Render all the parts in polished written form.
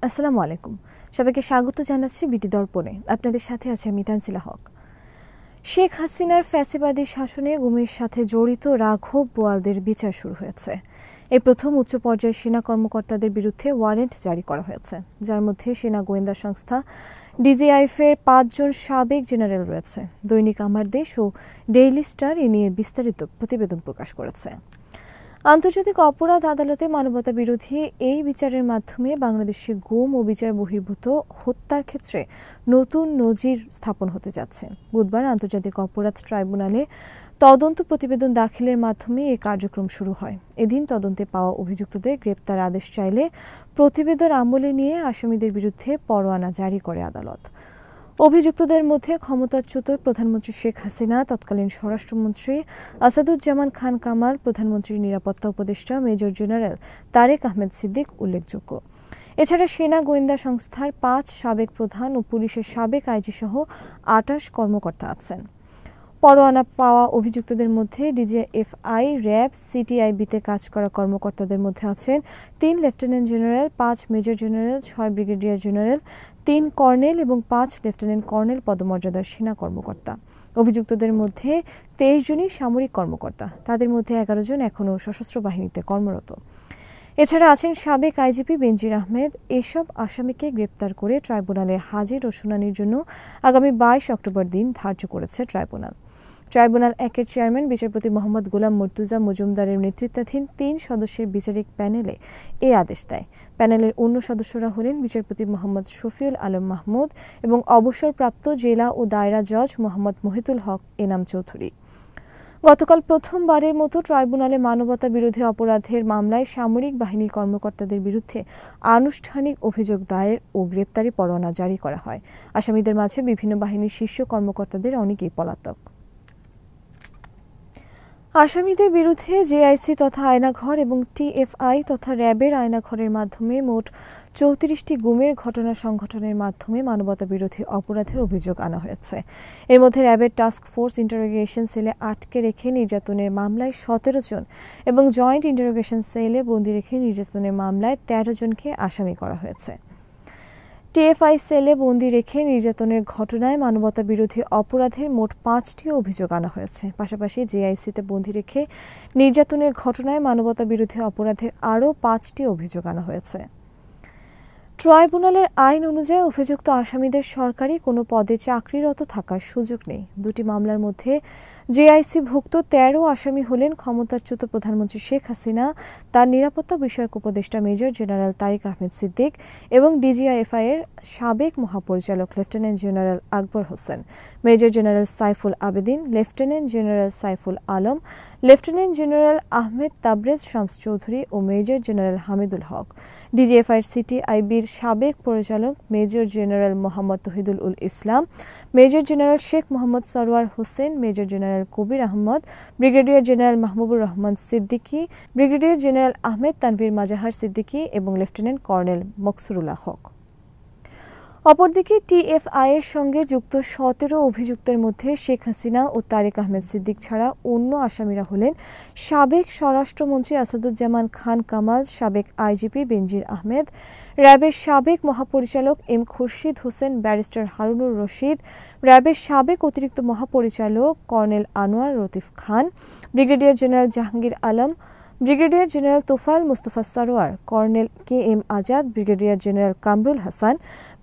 আসসালামু আলাইকুম। সবাইকে স্বাগত জানাচ্ছি বিটি দর্পণে। আপনাদের সাথে আছে আমি তানজিলা হক। শেখ হাসিনার ফ্যাসিবাদী শাসনে গুমের সাথে জড়িত রাঘব বোয়ালদের বিচার শুরু হয়েছে। এই প্রথম উচ্চ পর্যায়ের সেনা কর্মকর্তাদের বিরুদ্ধে ওয়ারেন্ট জারি করা হয়েছে, যার মধ্যে সেনা গোয়েন্দা সংস্থা ডিজিআইএফের ৫ জন সাবেক জেনারেল রয়েছে। দৈনিক আমার দেশ ও ডেইলি স্টার এ নিয়ে বিস্তারিত প্রতিবেদন প্রকাশ করেছে। আন্তর্জাতিক অপরাধ আদালতে মানবতা বিরোধী এই বিচারের মাধ্যমে বাংলাদেশে গুম ও বিচার বহির্ভূত হত্যার ক্ষেত্রে নতুন নজির স্থাপন হতে যাচ্ছে। বুধবার আন্তর্জাতিক অপরাধ ট্রাইব্যুনালে তদন্ত প্রতিবেদন দাখিলের মাধ্যমে এই কার্যক্রম শুরু হয়। এদিন তদন্তে পাওয়া অভিযুক্তদের গ্রেপ্তার আদেশ চাইলে প্রতিবেদন আমলে নিয়ে আসামিদের বিরুদ্ধে পরোয়ানা জারি করে আদালত। অভিযুক্তদের মধ্যে ক্ষমতাচ্যুত প্রধানমন্ত্রী শেখ হাসিনা, তৎকালীন স্বরাষ্ট্রমন্ত্রী আসাদুজ্জামান খান কামাল, প্রধানমন্ত্রীর নিরাপত্তা উপদেষ্টা মেজর জেনারেল তারেক আহমেদ সিদ্দিক উল্লেখযোগ্য। এছাড়া সেনা গোয়েন্দা সংস্থার ৫ সাবেক প্রধান ও পুলিশের সাবেক আইজি সহ ২৮ কর্মকর্তা আছেন। পরোয়ানা পাওয়া অভিযুক্তদের মধ্যে ডিজিএফআই, র্যাব, সিটিআইবিতে কাজ করা কর্মকর্তাদের মধ্যে আছেন ৩ lieutenant general, ৫ major general, ৬ brigadier general, ৩ colonel এবং ৫ লেফটেন্যান্ট কর্নেল পদমর্যাদার সেনা কর্মকর্তা। অভিযুক্তদের মধ্যে ২৩ জনই সামরিক কর্মকর্তা। তাদের মধ্যে ১১ জন এখনও সশস্ত্র বাহিনীতে কর্মরত। এছাড়া আছেন সাবেক আইজিপি বেনজির আহমেদ। এসব আসামিকে গ্রেপ্তার করে ট্রাইব্যুনালে হাজির ও শুনানির জন্য আগামী ২২ অক্টোবর দিন ধার্য করেছে ট্রাইব্যুনাল। ট্রাইব্যুনাল ১-এর চেয়ারম্যান বিচারপতি মোহাম্মদ গোলাম মর্তুজা মজুমদারের নেতৃত্বাধীন ৩ সদস্যের বিচারিক প্যানেলে এ আদেশ দেয়। প্যানেলের অন্য সদস্যরা হলেন বিচারপতি মোহাম্মদ শফিউল আলম মাহমুদ এবং অবসরপ্রাপ্ত জেলা ও দায়রা জজ মোহাম্মদ মহিতুল হক এনাম চৌধুরী। গতকাল প্রথমবারের মতো ট্রাইব্যুনালে মানবতা বিরোধী অপরাধের মামলায় সামরিক বাহিনীর কর্মকর্তাদের বিরুদ্ধে আনুষ্ঠানিক অভিযোগ দায়ের ও গ্রেপ্তারি পরোয়ানা জারি করা হয়। আসামিদের মাঝে বিভিন্ন বাহিনীর শীর্ষ কর্মকর্তাদের অনেকেই পলাতক। আসামিদের বিরুদ্ধে জেআইসি তথা আয়নাঘর এবং টিএফআই তথা র্যাবের আয়নাঘরের মাধ্যমে মোট ৩৪টি গুমের ঘটনা সংঘটনের মাধ্যমে মানবতা বিরোধী অপরাধের অভিযোগ আনা হয়েছে। এর মধ্যে র্যাবের টাস্ক ফোর্স ইন্টারোগেশন সেলে আটকে রেখে নির্যাতনের মামলায় ১৭ জন এবং জয়েন্ট ইন্টারোগেশন সেলে বন্দী রেখে নির্যাতনের মামলায় ১৩ জনকে আসামি করা হয়েছে। টিএফআই সেলে বন্দী রেখে নির্যাতনের ঘটনায় মানবতা বিরোধী অপরাধের মোট ৫টি অভিযোগ আনা হয়েছে। পাশাপাশি জেআইসিতে বন্দী রেখে নির্যাতনের ঘটনায় মানবতা বিরোধী অপরাধের আরও ৫টি অভিযোগ আনা হয়েছে। ট্রাইব্যুনালের আইন অনুযায়ী অভিযুক্ত আসামিদের সরকারি কোনো পদে চাকরিরত থাকার সুযোগ নেই। দুটি মামলার মধ্যে জেআইসিভুক্ত ১৩ আসামি হলেন ক্ষমতাচ্যুত প্রধানমন্ত্রী শেখ হাসিনা, তার নিরাপত্তা বিষয়ক উপদেষ্টা মেজর জেনারেল তারেক আহমেদ সিদ্দিক এবং ডিজিআইএফআই এর সাবেক মহাপরিচালক lieutenant general Akbar Hossain, major general Saiful Abedin, lieutenant general Saiful Alam, lieutenant general Ahmed Tabrez Shams Chowdhury ও major general Hamidul Haque. DGFI এর সিটিআইবির সাবেক পরিচালক major general Mohammad Tohidul Ul Islam, major general Sheikh Mohammad Sarwar Hossain, major general Kabir Ahmad, brigadier general Mahbubur Rahman Siddiqui, brigadier general Ahmed Tanvir Mazhar Siddiqui এবং লেফটেন্যান্ট কর্নেল মকসুরুল্লাহ হক। অপরদিকে টিএফআই এর সঙ্গে যুক্ত ১৭ অভিযুক্তের মধ্যে শেখ হাসিনা ও তারেক আহমেদ সিদ্দিক ছাড়া অন্য আসামিরা হলেন সাবেক স্বরাষ্ট্রমন্ত্রী আসাদুজ্জামান খান কামাল, সাবেক আইজিপি বেনজির আহমেদ, র্যাবের সাবেক মহাপরিচালক এম খুরশিদ হোসেন, ব্যারিস্টার হারুনুর রশিদ, র্যাবের সাবেক অতিরিক্ত মহাপরিচালক colonel Anwar Latif Khan, brigadier general Jahangir Alam, brigadier general Tofail Mustafa Sarwar, colonel K M Azad, brigadier general Kamrul Hasan,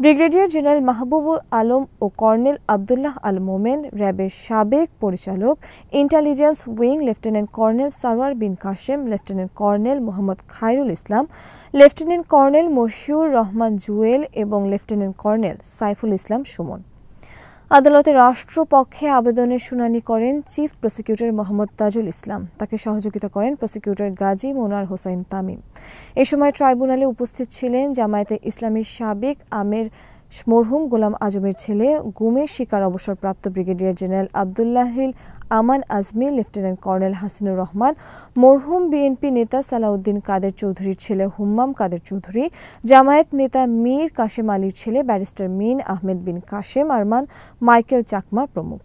brigadier general Mahbubul Alam ও কর্নেল আবদুল্লাহ আল মোমেন, র্যাবের সাবেক পরিচালক intelligence wing lieutenant colonel Sarwar Bin Kashem, lieutenant colonel Mohammad Khairul Islam, lieutenant colonel Mashiur Rahman Jewel এবং লেফটেন্যান্ট কর্নেল সাইফুল ইসলাম সুমন। আদালতে রাষ্ট্রপক্ষে আবেদনের শুনানি করেন চিফ প্রসিকিউটর মোহাম্মদ তাজুল ইসলাম। তাকে সহযোগিতা করেন প্রসিকিউটর গাজী মোনার হোসাইন তামিম। এ সময় ট্রাইব্যুনালে উপস্থিত ছিলেন জামায়াতে ইসলামীর সাবেক আমির মরহুম গোলাম আজমের ছেলে, গুমের শিকার অবসরপ্রাপ্ত ব্রিগেডিয়ার জেনারেল আবদুল্লাহিল আমান আজমি, লেফটেন্যান্ট কর্নেল হাসিনুর রহমান, মরহুম বিএনপি নেতা সালাউদ্দিন কাদের চৌধুরীর ছেলে হুম্মাম কাদের চৌধুরী, জামায়াত নেতা মীর কাশেম আলীর ছেলে ব্যারিস্টার মিন আহমেদ বিন কাশেম আরমান, মাইকেল চাকমা প্রমুখ।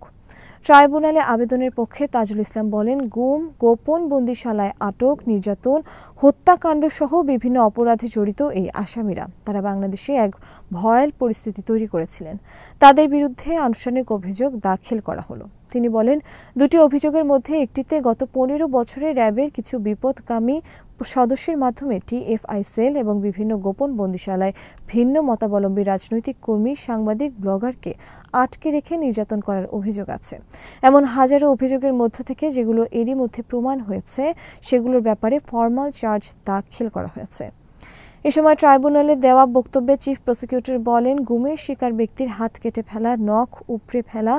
ট্রাইব্যুনালে আবেদনের পক্ষে তাজুল ইসলাম বলেন, গুম, গোপন বন্দিশালায় আটক, নির্যাতন, হত্যাকাণ্ড সহ বিভিন্ন অপরাধে জড়িত এই আসামিরা তারা বাংলাদেশে এক ভয়াল পরিস্থিতি তৈরি করেছিলেন। তাদের বিরুদ্ধে আনুষ্ঠানিক অভিযোগ দাখিল করা হলো। তিনি বলেন, দুটি অভিযোগের মধ্যে একটিতে গত 15 বছরে র্যাবের কিছু বিপদগামী সদস্যের মাধ্যমে টিএফআই সেল এবং বিভিন্ন গোপন বন্দিশালায় ভিন্ন মতাবলম্বী রাজনৈতিক কর্মী, সাংবাদিক, ব্লগারকে আটকে রেখে নির্যাতন করার অভিযোগ আছে। এমন হাজারো অভিযোগের মধ্য থেকে যেগুলো এরই মধ্যে প্রমাণ হয়েছে সেগুলোর ব্যাপারে ফরমাল চার্জ দাখিল করা হয়েছে। এ সময় ট্রাইব্যুনালে দেওয়া বক্তব্যে চিফ প্রসিকিউটর বলেন, গুমের শিকার ব্যক্তির হাত কেটে ফেলা, নখ উপড়ে ফেলা,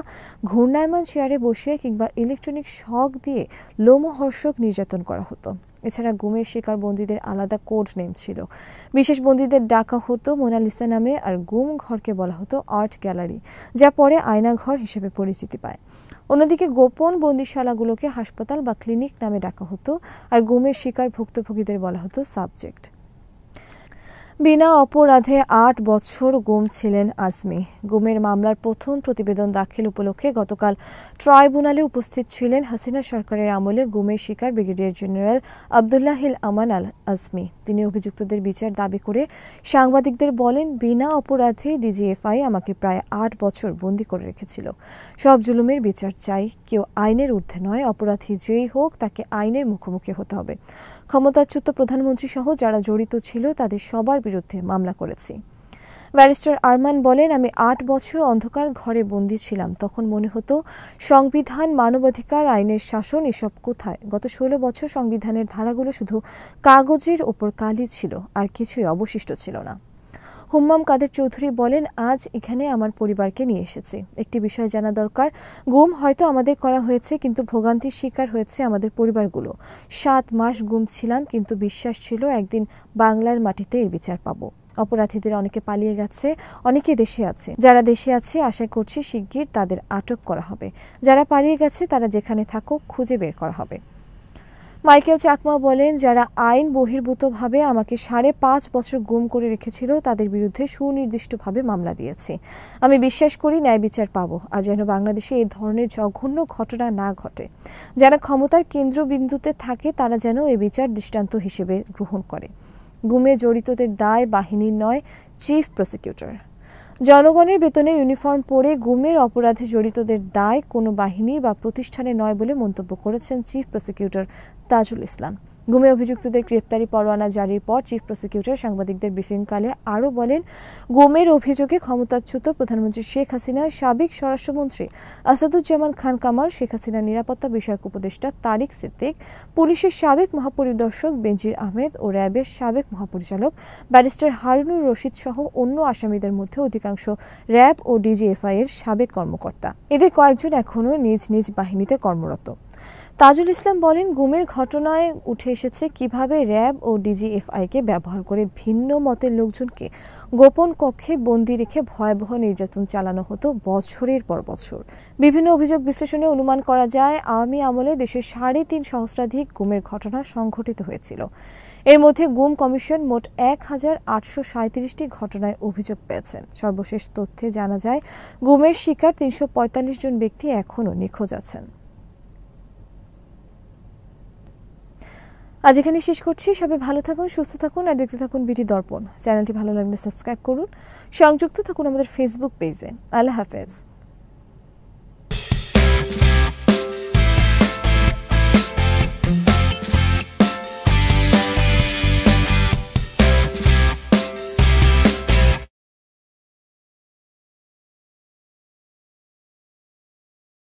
ঘূর্ণায়মান চেয়ারে বসিয়ে কিংবা ইলেকট্রনিক শক দিয়ে লোমহর্ষক নির্যাতন করা হতো। এছাড়া গুমের শিকার বন্দীদের আলাদা কোড নেম ছিল। বিশেষ বন্দীদের ডাকা হতো মোনালিসা নামে, আর গুম ঘরকে বলা হতো আর্ট গ্যালারি, যা পরে আয়নাঘর হিসেবে পরিচিতি পায়। অন্যদিকে গোপন বন্দিশালাগুলোকে হাসপাতাল বা ক্লিনিক নামে ডাকা হতো, আর গুমের শিকার ভুক্তভোগীদের বলা হতো সাবজেক্ট। বিনা অপরাধে 8 বছর গুম ছিলেন আজমি। গুমের মামলার প্রথম প্রতিবেদন দাখিল উপলক্ষে গতকাল ট্রাইব্যুনালে উপস্থিত ছিলেন হাসিনা সরকারের আমলে গুমের শিকার ব্রিগেডিয়ার জেনারেল আব্দুল্লাহিল আমান আল আজমি। তিনি অভিযুক্তদের বিচার দাবি করে সাংবাদিকদের বলেন, বিনা অপরাধে ডিজিএফআই আমাকে প্রায় 8 বছর বন্দী করে রেখেছিল। সব জুলুমের বিচার চাই। কেউ আইনের ঊর্ধ্বে নয়। অপরাধী যেই হোক তাকে আইনের মুখোমুখি হতে হবে। ক্ষমতাচ্যুত প্রধানমন্ত্রী সহ যারা জড়িত ছিল তাদের সবার বিরুদ্ধে মামলা করেছি। ব্যারিস্টার আরমান বলেন, আমি 8 বছর অন্ধকার ঘরে বন্দী ছিলাম। তখন মনে হতো সংবিধান, মানবাধিকার, আইনের শাসন এসব কোথায়। গত 16 বছর সংবিধানের ধারাগুলো শুধু কাগজের ওপর কালি ছিল, আর কিছুই অবশিষ্ট ছিল না। হুম্মাম কাদের চৌধুরী বলেন, আজ এখানে আমার পরিবারকে নিয়ে এসেছি। একটি বিষয় জানা দরকার, গুম হয়তো আমাদের করা হয়েছে, কিন্তু ভোগান্তির শিকার হয়েছে আমাদের পরিবারগুলো। 7 মাস গুম ছিলাম, কিন্তু বিশ্বাস ছিল একদিন বাংলার মাটিতে এর বিচার পাবো। অপরাধীদের অনেকে পালিয়ে গেছে, অনেকে দেশে আছে। যারা দেশে আছে আশা করছি শিগগির তাদের আটক করা হবে। যারা পালিয়ে গেছে তারা যেখানে থাকুক খুঁজে বের করা হবে। মাইকেল চাকমা বলেন, যারা আইন বহির্ভূতভাবে আমাকে 5.5 বছর গুম করে রেখেছিল তাদের বিরুদ্ধে সুনির্দিষ্টভাবে মামলা দিয়েছি। আমি বিশ্বাস করি ন্যায় বিচার পাবো, আর যেন বাংলাদেশে এই ধরনের জঘন্য ঘটনা না ঘটে। যারা ক্ষমতার কেন্দ্রবিন্দুতে থাকে তারা যেন এই বিচার দৃষ্টান্ত হিসেবে গ্রহণ করে। গুমে জড়িতদের দায় বাহিনীর নয়, চিফ প্রসিকিউটর। জনগণের বেতনে ইউনিফর্ম পরে গুমের অপরাধে জড়িতদের দায় কোনো বাহিনীর বা প্রতিষ্ঠানের নয় বলে মন্তব্য করেছেন চিফ প্রসিকিউটর তাজুল ইসলাম। গুমে অভিযুক্তদের গ্রেপ্তারি পরোয়ানা জারির পর চিফ প্রসিকিউটর সাংবাদিকদের ব্রিফিংকালে আরও বলেন, গুমের অভিযোগে ক্ষমতাচ্যুত প্রধানমন্ত্রী শেখ হাসিনা, সাবেক স্বরাষ্ট্রমন্ত্রী আসাদুজ্জামান খান কামাল, শেখ হাসিনার নিরাপত্তা বিষয়ক উপদেষ্টা তারিক সিদ্দিক, পুলিশের সাবেক মহাপরিদর্শক বেনজির আহমেদ ও র্যাবের সাবেক মহাপরিচালক ব্যারিস্টার হারুনুর রশিদ সহ অন্য আসামিদের মধ্যে অধিকাংশ র্যাব ও ডিজিএফআই এর সাবেক কর্মকর্তা। এদের কয়েকজন এখনও নিজ নিজ বাহিনীতে কর্মরত। তাজুল ইসলাম বলেন, গুমের ঘটনায় উঠে এসেছে কিভাবে র্যাব ও ডিজিএফআইকে ব্যবহার করে ভিন্ন মতের লোকজনকে গোপন কক্ষে বন্দি রেখে ভয়াবহ নির্যাতন চালানো হতো বছরের পর বছর। বিভিন্ন অভিযোগ বিশ্লেষণে অনুমান করা যায়, আওয়ামী আমলে দেশের 3.5 সহস্রাধিক গুমের ঘটনা সংঘটিত হয়েছিল। এর মধ্যে গুম কমিশন মোট 1837টি ঘটনায় অভিযোগ পেয়েছেন। সর্বশেষ তথ্যে জানা যায়, গুমের শিকার 345 জন ব্যক্তি এখনও নিখোঁজ আছেন। আজ এখানে শেষ করছি। সবাই ভালো থাকুন, সুস্থ থাকুন, আর দেখতে থাকুন বিটি দর্পণ। চ্যানেলটি ভালো লাগলে সাবস্ক্রাইব করুন। সংযুক্ত থাকুন আমাদের ফেসবুক পেজে। আল্লাহ হাফেজ।